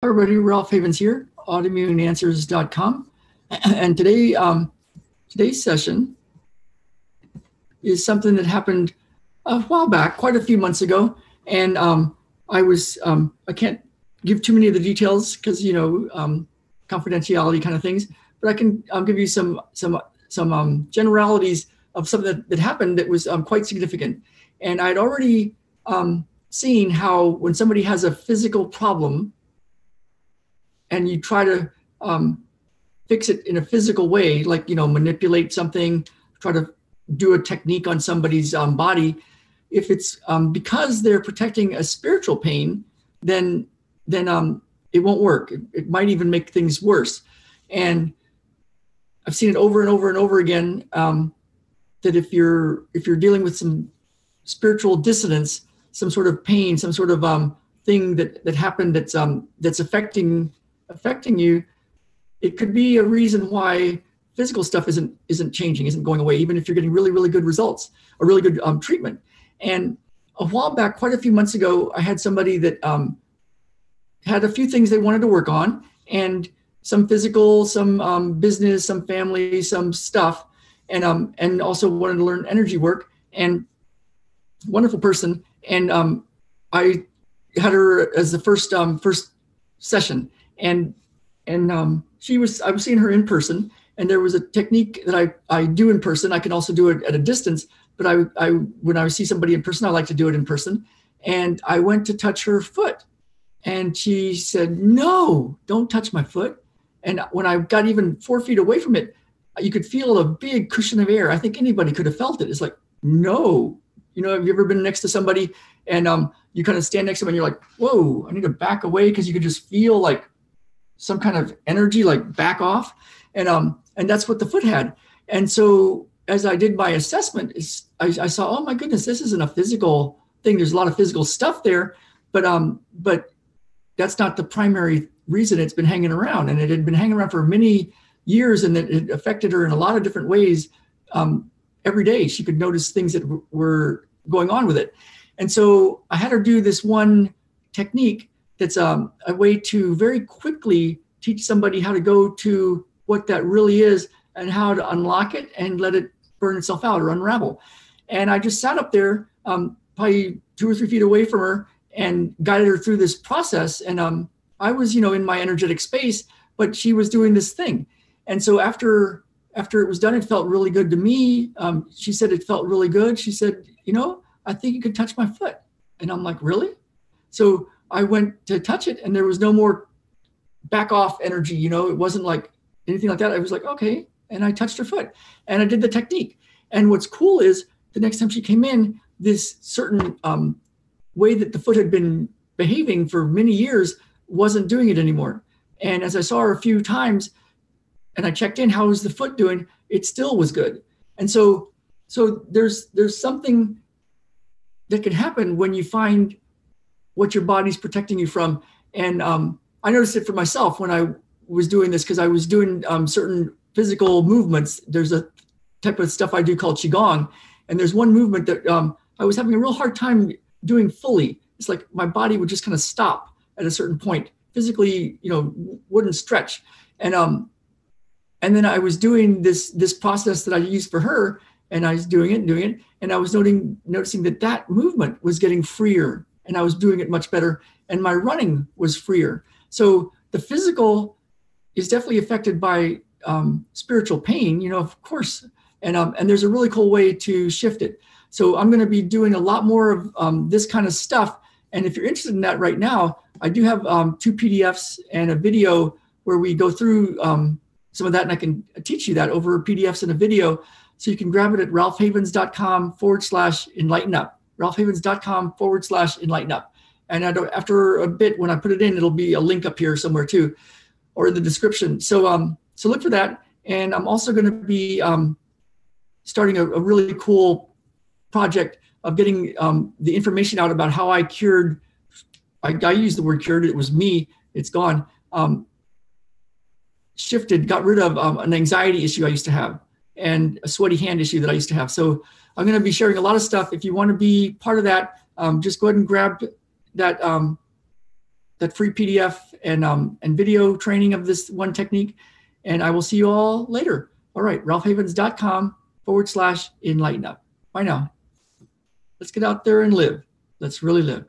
Everybody, Ralph Havens here, autoimmuneanswers.com. And today, today's session is something that happened a while back, quite a few months ago. And I can't give too many of the details because, confidentiality kind of things, but I can give you some generalities of something that happened that was quite significant. And I'd already seen how when somebody has a physical problem, and you try to fix it in a physical way, like, manipulate something, try to do a technique on somebody's body. If it's because they're protecting a spiritual pain, then it won't work. It might even make things worse. And I've seen it over and over and over again, that if you're dealing with some spiritual dissonance, some sort of pain, some sort of thing that happened that's affecting you, it could be a reason why physical stuff isn't changing, isn't going away, even if you're getting really, really good results, or really good treatment. And a while back, quite a few months ago, I had somebody that had a few things they wanted to work on, and some physical, some business, some family, some stuff, and also wanted to learn energy work. And wonderful person. And I had her as the first session. And I was seeing her in person, and there was a technique that I do in person. I can also do it at a distance, but when I see somebody in person, I like to do it in person. And I went to touch her foot, and she said, "No, don't touch my foot." And when I got even 4 feet away from it, you could feel a big cushion of air. I think anybody could have felt it. It's like, no. Have you ever been next to somebody and you kind of stand next to them and you're like, whoa, I need to back away, because you could just feel like some kind of energy like back off. And that's what the foot had. And so as I did my assessment, I saw, oh my goodness, this isn't a physical thing. There's a lot of physical stuff there, but that's not the primary reason it's been hanging around. And it had been hanging around for many years, and it affected her in a lot of different ways. Every day she could notice things that were going on with it. And so I had her do this one technique that's a way to very quickly teach somebody how to go to what that really is and how to unlock it and let it burn itself out or unravel. And I just sat up there, probably 2 or 3 feet away from her, and guided her through this process. And I was, in my energetic space, but she was doing this thing. And so after it was done, it felt really good to me. She said it felt really good. She said, I think you could touch my foot. And I'm like, really? So I went to touch it, and there was no more back off energy. It wasn't like anything like that. I was like, okay. And I touched her foot, and I did the technique. And what's cool is the next time she came in, this certain way that the foot had been behaving for many years wasn't doing it anymore. And as I saw her a few times, and I checked in, how was the foot doing? It still was good. And so there's something that can happen when you find what your body's protecting you from. And I noticed it for myself when I was doing this, because I was doing certain physical movements. There's a type of stuff I do called Qigong. And there's one movement that I was having a real hard time doing fully. It's like my body would just kind of stop at a certain point, physically, wouldn't stretch. And then I was doing this process that I used for her, and I was doing it, and I was noticing that movement was getting freer, and I was doing it much better, and my running was freer. So the physical is definitely affected by spiritual pain, of course, and there's a really cool way to shift it. So I'm going to be doing a lot more of this kind of stuff, and if you're interested in that right now, I do have 2 PDFs and a video where we go through some of that, and I can teach you that over PDFs and a video. So you can grab it at ralphhavens.com/enlighten-up, ralphhavens.com/enlighten-up. And after a bit, when I put it in, it'll be a link up here somewhere too, or in the description. So look for that. And I'm also going to be starting a really cool project of getting the information out about how I cured. I used the word cured. It was me. It's gone. Got rid of an anxiety issue I used to have, and a sweaty hand issue that I used to have. So I'm going to be sharing a lot of stuff. If you want to be part of that, just go ahead and grab that that free PDF and video training of this one technique. And I will see you all later. All right, ralphhavens.com/enlighten up. Bye now. Let's get out there and live. Let's really live.